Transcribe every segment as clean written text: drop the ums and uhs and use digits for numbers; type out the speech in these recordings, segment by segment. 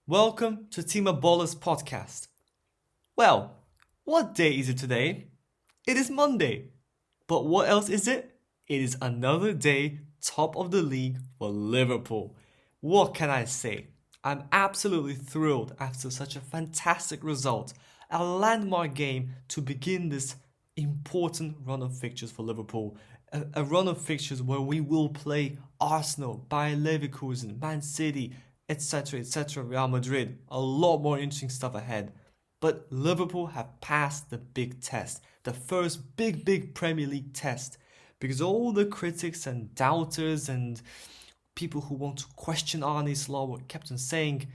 Welcome to Tima Baller's podcast. Well, what day is it today? It is Monday. But what else is it? It is another day top of the league for Liverpool. What can I say? I'm absolutely thrilled after such a fantastic result, a landmark game to begin this important run of fixtures for Liverpool. A run of fixtures where we will play Arsenal, Bayer Leverkusen, Man City, etc., Real Madrid. A lot more interesting stuff ahead. But Liverpool have passed the big test, the first big Premier League test, because all the critics and doubters and people who want to question Arne's law were kept on saying,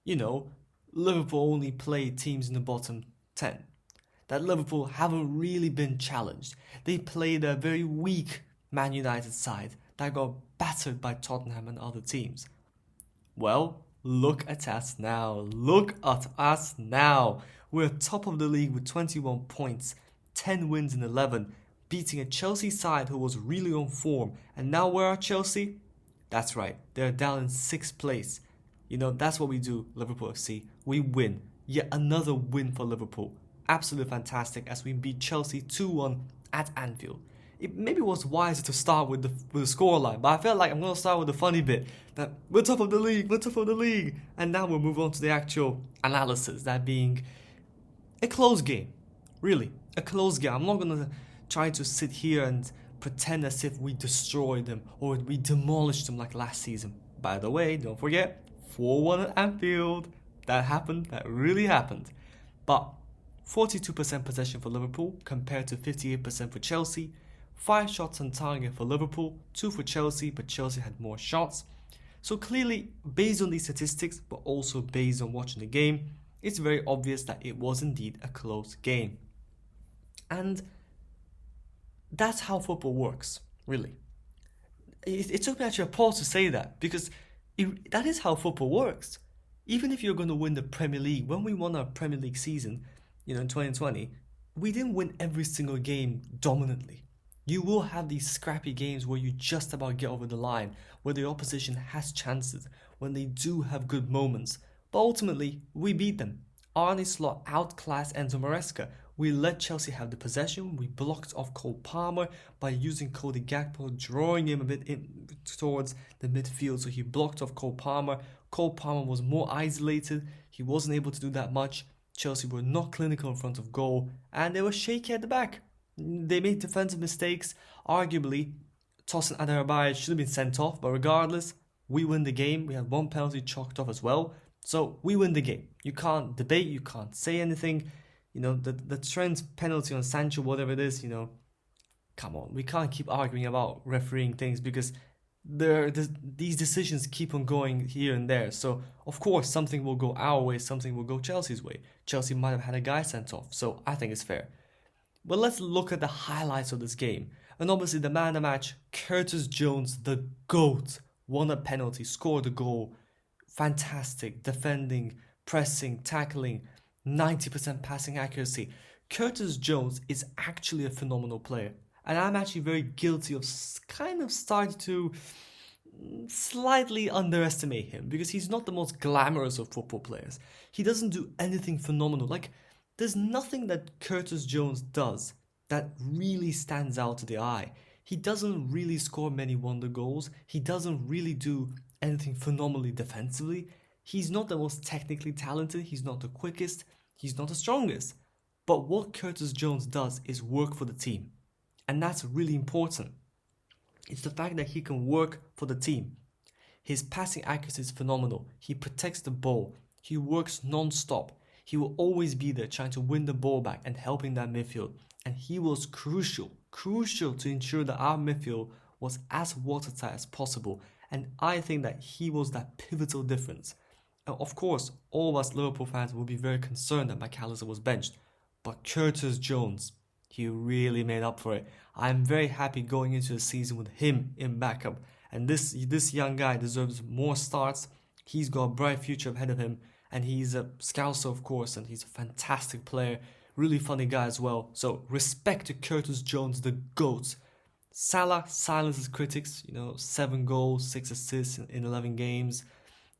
you know, Liverpool only play teams in the bottom 10. That Liverpool haven't really been challenged. They played a very weak Man United side that got battered by Tottenham and other teams. Well, look at us now. Look at us now. We're top of the league with 21 points, 10 wins in 11, beating a Chelsea side who was really on form. And now where are Chelsea? That's right, they're down in 6th place. You know, that's what we do, Liverpool FC. We win. Yet another win for Liverpool. Absolutely fantastic as we beat Chelsea 2-1 at Anfield. It maybe was wiser to start with the scoreline, but I felt like I'm going to start with the funny bit that we're top of the league, and now we'll move on to the actual analysis, that being a close game. Really, a close game. I'm not going to try to sit here and pretend as if we destroyed them or we demolished them like last season. By the way, don't forget, 4-1 at Anfield. That happened, that really happened. But 42% possession for Liverpool compared to 58% for Chelsea. 5 shots on target for Liverpool, 2 for Chelsea, but Chelsea had more shots. So clearly, based on these statistics, but also based on watching the game, it's very obvious that it was indeed a close game. And that's how football works, really. It took me actually a pause to say that, because that is how football works. Even if you're going to win the Premier League, when we won our Premier League season, in 2020, we didn't win every single game dominantly. You will have these scrappy games where you just about get over the line, where the opposition has chances, when they do have good moments. But ultimately, we beat them. Arne Slot outclassed Enzo Maresca. We let Chelsea have the possession. We blocked off Cole Palmer by using Cody Gakpo, drawing him a bit in towards the midfield. So he blocked off Cole Palmer. Cole Palmer was more isolated. He wasn't able to do that much. Chelsea were not clinical in front of goal, and they were shaky at the back. They made defensive mistakes. Arguably, Tosin Adarabioyo should have been sent off, but regardless, we win the game. We had one penalty chalked off as well. So we win the game. You can't debate, you can't say anything. The Trent penalty on Sancho, whatever it is, come on. We can't keep arguing about refereeing things because these decisions keep on going here and there. So, of course, something will go our way, something will go Chelsea's way. Chelsea might have had a guy sent off, so I think it's fair. But let's look at the highlights of this game. And obviously the man of the match, Curtis Jones, the GOAT, won a penalty, scored a goal. Fantastic. Defending, pressing, tackling, 90% passing accuracy. Curtis Jones is actually a phenomenal player. And I'm actually very guilty of kind of starting to slightly underestimate him because he's not the most glamorous of football players. He doesn't do anything phenomenal. Like, there's nothing that Curtis Jones does that really stands out to the eye. He doesn't really score many wonder goals. He doesn't really do anything phenomenally defensively. He's not the most technically talented. He's not the quickest. He's not the strongest. But what Curtis Jones does is work for the team. And that's really important. It's the fact that he can work for the team. His passing accuracy is phenomenal. He protects the ball. He works non-stop. He will always be there trying to win the ball back and helping that midfield. And he was crucial to ensure that our midfield was as watertight as possible. And I think that he was that pivotal difference. And of course, all of us Liverpool fans will be very concerned that McAllister was benched. But Curtis Jones, he really made up for it. I'm very happy going into the season with him in backup. And this young guy deserves more starts. He's got a bright future ahead of him. And he's a Scouser, of course, and he's a fantastic player. Really funny guy as well. So respect to Curtis Jones, the GOAT. Salah silences critics, 7 goals, 6 assists in 11 games.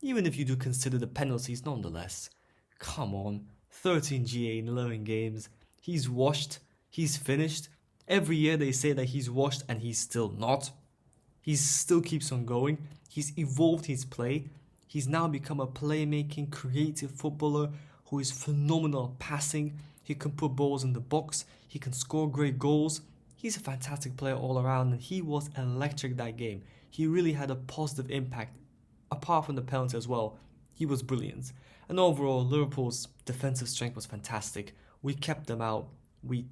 even if you do consider the penalties nonetheless. Come on, 13 GA in 11 games. He's washed, he's finished. Every year they say that he's washed and he's still not. He still keeps on going. He's evolved his play. He's now become a playmaking, creative footballer who is phenomenal at passing. He can put balls in the box. He can score great goals. He's a fantastic player all around, and he was electric that game. He really had a positive impact, apart from the penalty as well. He was brilliant. And overall, Liverpool's defensive strength was fantastic. We kept them out. We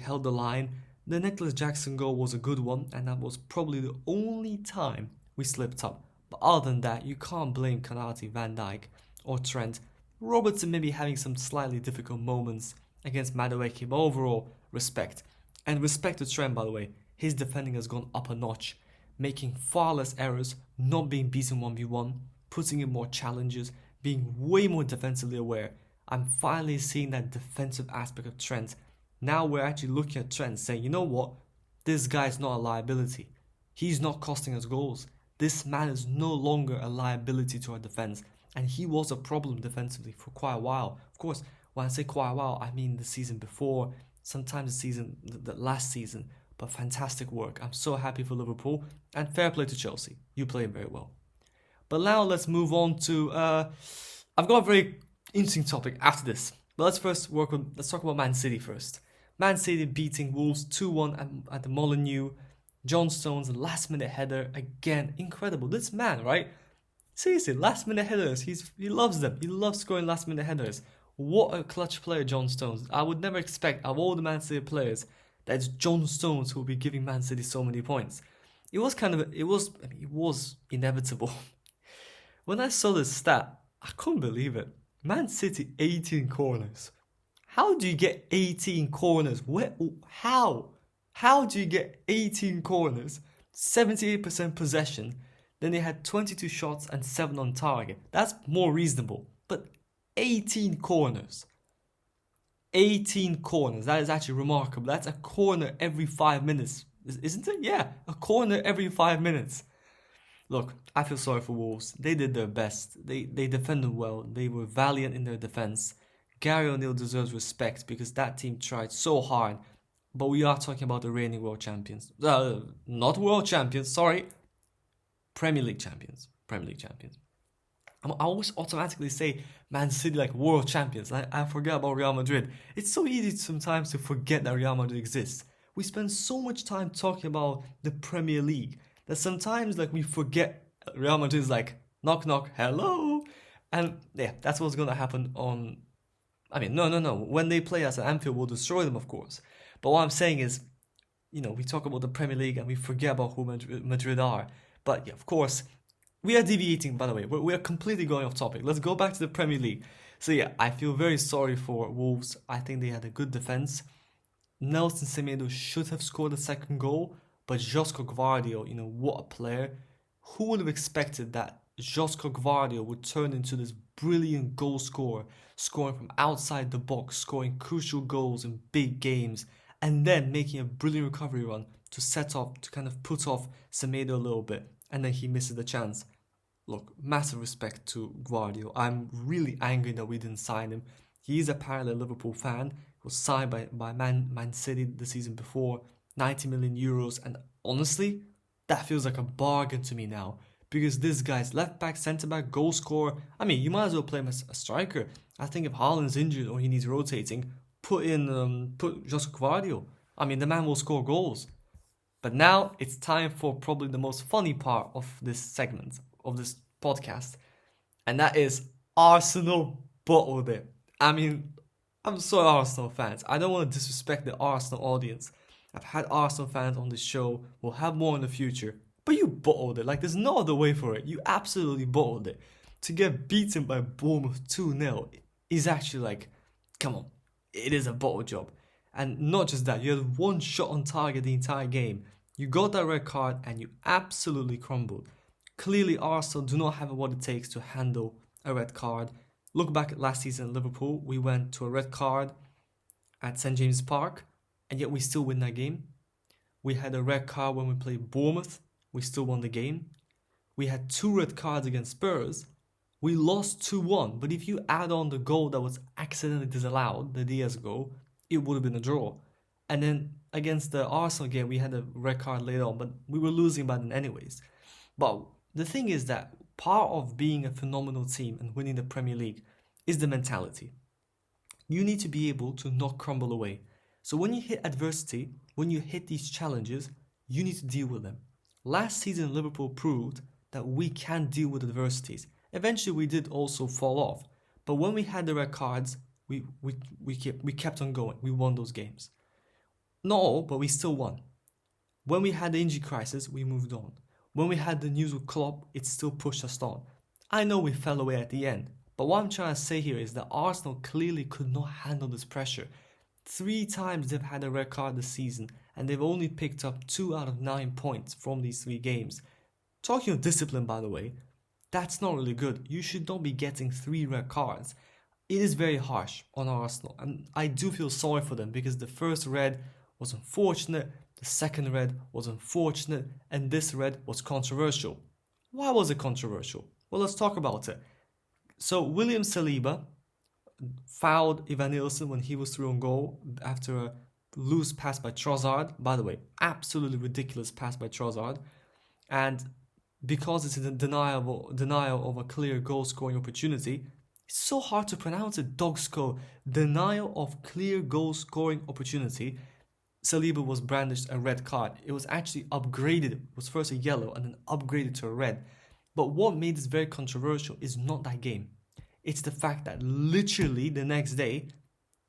held the line. The Nicholas Jackson goal was a good one, and that was probably the only time we slipped up. But other than that, you can't blame Konate, Van Dijk, or Trent. Robertson maybe having some slightly difficult moments against Madueke, but overall, respect. And respect to Trent, by the way. His defending has gone up a notch, making far less errors, not being beaten 1v1, putting in more challenges, being way more defensively aware. I'm finally seeing that defensive aspect of Trent. Now we're actually looking at Trent saying, you know what? This guy's not a liability. He's not costing us goals. This man is no longer a liability to our defense. And he was a problem defensively for quite a while. Of course, when I say quite a while, I mean the season before, sometimes the last season. But fantastic work. I'm so happy for Liverpool. And fair play to Chelsea. You played very well. But now let's move on to... I've got a very interesting topic after this. But let's talk about Man City first. Man City beating Wolves 2-1 at the Molineux. John Stones last minute header. Again, incredible. This man, right? Seriously, last minute headers. He loves them. He loves scoring last minute headers. What a clutch player John Stones. I would never expect of all the Man City players that it's John Stones who will be giving Man City so many points. It was inevitable. When I saw this stat, I couldn't believe it. Man City 18 corners. How do you get 18 corners? How? How do you get 18 corners? 78% possession. Then they had 22 shots and 7 on target. That's more reasonable. But 18 corners. 18 corners. That is actually remarkable. That's a corner every 5 minutes. Isn't it? Yeah, a corner every 5 minutes. Look, I feel sorry for Wolves. They did their best. They defended well. They were valiant in their defense. Gary O'Neill deserves respect because that team tried so hard. But we are talking about the reigning world champions. Not world champions, sorry. Premier League champions. Premier League champions. I always automatically say Man City like world champions. I forget about Real Madrid. It's so easy sometimes to forget that Real Madrid exists. We spend so much time talking about the Premier League that sometimes we forget Real Madrid is like knock knock hello, and yeah, that's what's gonna happen on. No. When they play us at Anfield, we'll destroy them, of course. But what I'm saying is, we talk about the Premier League and we forget about who Madrid are. But yeah, of course, we are deviating. By the way, we are completely going off topic. Let's go back to the Premier League. So yeah, I feel very sorry for Wolves. I think they had a good defense. Nelson Semedo should have scored the second goal, but Josko Gvardiol, what a player. Who would have expected that Josko Gvardiol would turn into this brilliant goal scorer, scoring from outside the box, scoring crucial goals in big games, and then making a brilliant recovery run to kind of put off Semedo a little bit, and then he misses the chance. Look, massive respect to Gvardiol. I'm really angry that we didn't sign him. He is apparently a Liverpool fan. He was signed by Man City the season before, 90 million euros, and honestly, that feels like a bargain to me now. Because this guy's left back, centre back, goal scorer. You might as well play him as a striker. I think if Haaland's injured or he needs rotating, put Josko Gvardiol. The man will score goals. But now it's time for probably the most funny part of this segment, of this podcast. And that is Arsenal bottled it. I'm sorry, Arsenal fans. I don't want to disrespect the Arsenal audience. I've had Arsenal fans on this show. We'll have more in the future. But you bottled it. There's no other way for it. You absolutely bottled it. To get beaten by Bournemouth 2-0 is actually come on. It is a bottle job. And not just that, you had one shot on target the entire game. You got that red card and you absolutely crumbled. Clearly, Arsenal do not have what it takes to handle a red card. Look back at last season at Liverpool. We went to a red card at St. James Park, and yet we still win that game. We had a red card when we played Bournemouth. We still won the game. We had 2 red cards against Spurs, We lost 2-1, but if you add on the goal that was accidentally disallowed, the Diaz goal, it would have been a draw. And then against the Arsenal game, we had a red card later on, but we were losing by then anyways. But the thing is that part of being a phenomenal team and winning the Premier League is the mentality. You need to be able to not crumble away. So when you hit adversity, when you hit these challenges, you need to deal with them. Last season, Liverpool proved that we can deal with adversities. Eventually, we did also fall off. But when we had the red cards, we kept on going. We won those games. Not all, but we still won. When we had the injury crisis, we moved on. When we had the news with Klopp, it still pushed us on. I know we fell away at the end, but what I'm trying to say here is that Arsenal clearly could not handle this pressure. 3 times they've had a red card this season, and they've only picked up 2 out of 9 points from these 3 games. Talking of discipline, by the way, that's not really good. You should not be getting 3 red cards. It is very harsh on Arsenal, and I do feel sorry for them because the first red was unfortunate, the second red was unfortunate, and this red was controversial. Why was it controversial? Well, let's talk about it. So William Saliba fouled Ivan Nilsson when he was through on goal after a loose pass by Trossard. By the way, absolutely ridiculous pass by Trossard. And because it's a denial of a clear goal scoring opportunity, it's so hard to pronounce it. Dogsko, denial of clear goal scoring opportunity. Saliba was brandished a red card. It was actually upgraded. It was first a yellow and then upgraded to a red. But what made this very controversial is not that game. It's the fact that literally the next day,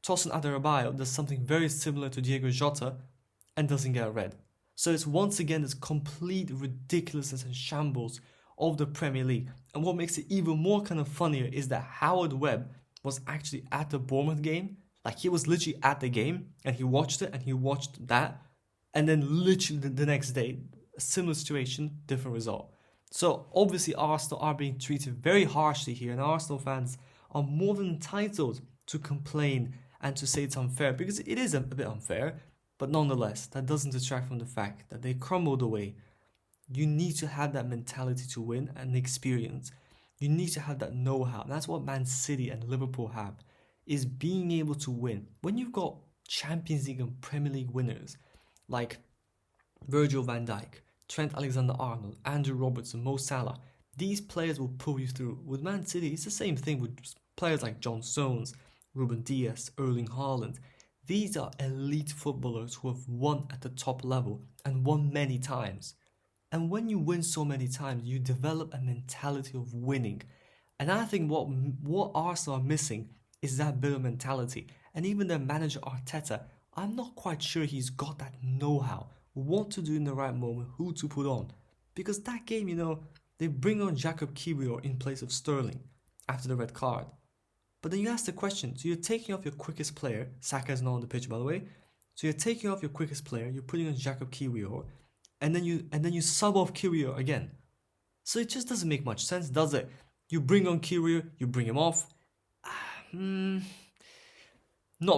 Tosin Adarabioyo does something very similar to Diego Jota and doesn't get a red. So it's once again this complete ridiculousness and shambles of the Premier League. And what makes it even more kind of funnier is that Howard Webb was actually at the Bournemouth game. Like, he was literally at the game and he watched it and he watched that. And then literally the next day, a similar situation, different result. So obviously Arsenal are being treated very harshly here, and Arsenal fans are more than entitled to complain and to say it's unfair, because it is a bit unfair. But nonetheless, that doesn't detract from the fact that they crumbled away. You need to have that mentality to win and experience. You need to have that know-how. That's what Man City and Liverpool have, is being able to win. When you've got Champions League and Premier League winners like Virgil van Dijk, Trent Alexander-Arnold, Andrew Robertson, Mo Salah, these players will pull you through. With Man City, it's the same thing with players like John Stones, Ruben Dias, Erling Haaland. These are elite footballers who have won at the top level and won many times. And when you win so many times, you develop a mentality of winning. And I think what Arsenal are missing is that bit of mentality. And even their manager Arteta, I'm not quite sure he's got that know-how, what to do in the right moment, who to put on. Because that game, they bring on Jacob Kiwior in place of Sterling after the red card. But then you ask the question, so you're taking off your quickest player, Saka is not on the pitch by the way, so you're taking off your quickest player, you're putting on Jacob Kiwior, and then you sub off Kiwior again. So it just doesn't make much sense, does it? You bring on Kiwior, you bring him off. Not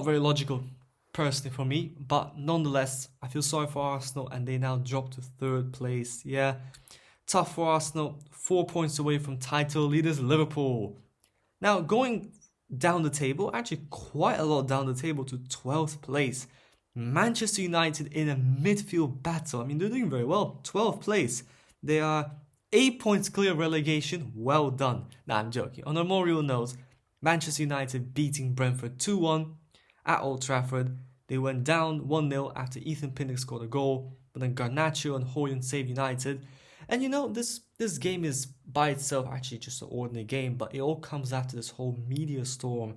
very logical, personally for me, but nonetheless, I feel sorry for Arsenal, and they now drop to 3rd place. Yeah, tough for Arsenal, 4 points away from title leaders Liverpool. Now going down the table, actually quite a lot down the table, to 12th place, Manchester United in a midfield battle. I mean, they're doing very well. 12th place. They are 8 points clear of relegation. Well done. Nah, I'm joking. On a more real note, Manchester United beating Brentford 2-1 at Old Trafford. They went down 1-0 after Ethan Pinnock scored a goal, but then Garnacho and Hoyland saved United. And this game is by itself actually just an ordinary game, but it all comes after this whole media storm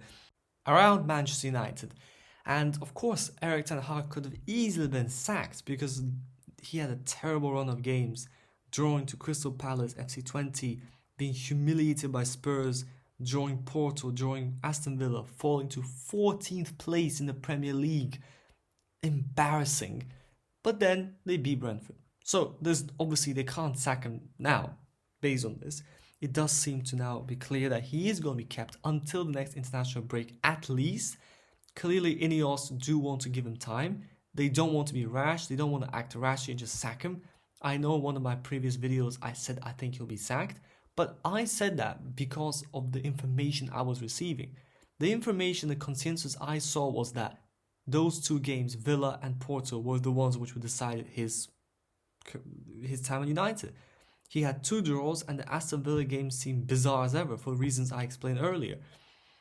around Manchester United. And of course, Erik ten Hag could have easily been sacked because he had a terrible run of games, drawing to Crystal Palace, FC20, being humiliated by Spurs, drawing Porto, drawing Aston Villa, falling to 14th place in the Premier League. Embarrassing. But then they beat Brentford. So there's obviously they can't sack him now based on this. It does seem to now be clear that he is going to be kept until the next international break at least. Clearly Ineos do want to give him time. They don't want to be rash. They don't want to act rashly and just sack him. I know in one of my previous videos I said I think he'll be sacked, But I said that because of the information I was receiving. The information, the consensus I saw was that those two games, Villa and Porto, were the ones which would decide his time at United. He had 2 draws, and the Aston Villa game seemed bizarre as ever for reasons I explained earlier.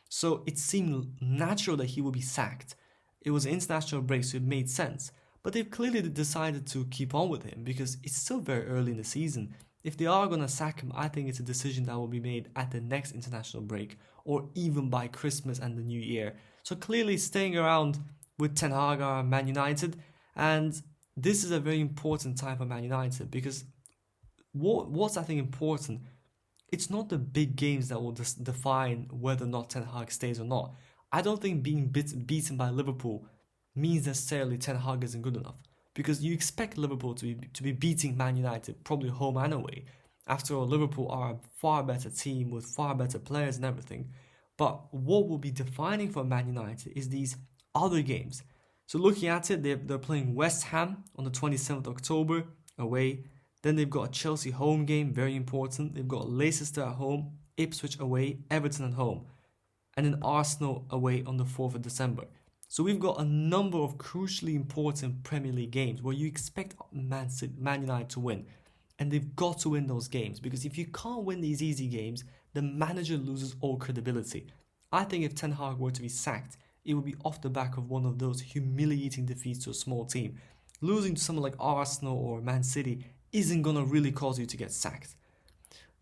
So it seemed natural that he would be sacked. It was an international break, so it made sense. But they've clearly decided to keep on with him because it's still very early in the season. If they are going to sack him, I think it's a decision that will be made at the next international break or even by Christmas and the New Year. So clearly staying around with Ten Hag are Man United, and this is a very important time for Man United because what's I think important, it's not the big games that will define whether or not Ten Hag stays or not. I don't think being beaten by Liverpool means necessarily Ten Hag isn't good enough, because you expect Liverpool to be beating Man United, probably home and away. After all, Liverpool are a far better team with far better players and everything. But what will be defining for Man United is these other games. So looking at it, they're playing West Ham on the 27th of October away. Then they've got a Chelsea home game, very important. They've got Leicester at home, Ipswich away, Everton at home, and then Arsenal away on the 4th of December. So we've got a number of crucially important Premier League games where you expect Man United to win. And they've got to win those games, because if you can't win these easy games, the manager loses all credibility. I think if Ten Hag were to be sacked, it would be off the back of one of those humiliating defeats to a small team. Losing to someone like Arsenal or Man City isn't going to really cause you to get sacked.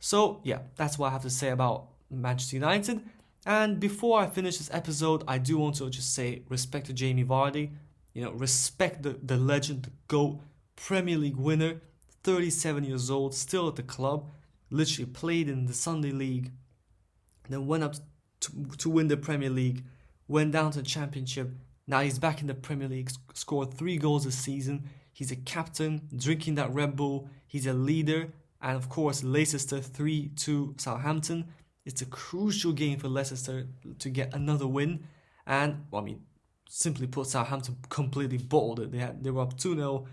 So yeah, that's what I have to say about Manchester United. And before I finish this episode, I do want to just say respect to Jamie Vardy. Respect the legend, the GOAT, Premier League winner, 37 years old, still at the club, literally played in the Sunday League, then went up to win the Premier League, went down to the Championship. Now he's back in the Premier League, scored 3 goals this season. He's a captain, drinking that Red Bull. He's a leader. And of course, Leicester 3-2 Southampton. It's a crucial game for Leicester to get another win. And, simply put, Southampton completely bottled it. They were up 2-0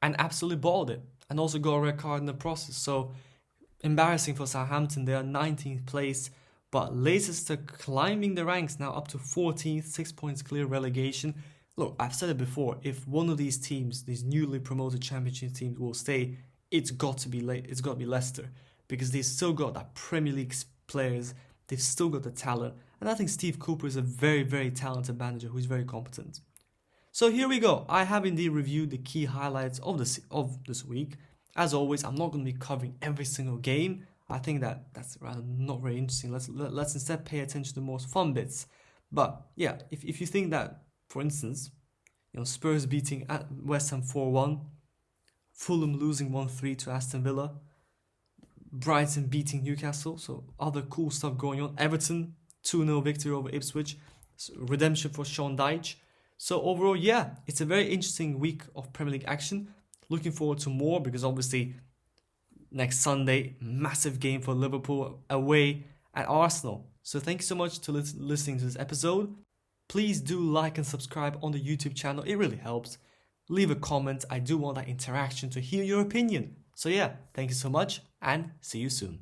and absolutely bottled it. And also got a red card in the process. So, embarrassing for Southampton. They are 19th place. But Leicester climbing the ranks now up to 14th, 6 points clear relegation. Look, I've said it before. If one of these teams, these newly promoted Championship teams, will stay, it's got to be Leicester, because they've still got that Premier League players. They've still got the talent, and I think Steve Cooper is a very, very talented manager who's very competent. So here we go. I have indeed reviewed the key highlights of this week. As always, I'm not going to be covering every single game. I think that's rather not very interesting. Let's instead pay attention to the most fun bits. But yeah, if you think that, for instance, Spurs beating at West Ham 4-1, Fulham losing 1-3 to Aston Villa, Brighton beating Newcastle, so other cool stuff going on. Everton 2-0 victory over Ipswich, redemption for Sean Dyche. So overall, yeah, it's a very interesting week of Premier League action. Looking forward to more, because obviously next Sunday, massive game for Liverpool away at Arsenal. So thank you so much for listening to this episode. Please do like and subscribe on the YouTube channel. It really helps. Leave a comment. I do want that interaction to hear your opinion. So yeah, thank you so much and see you soon.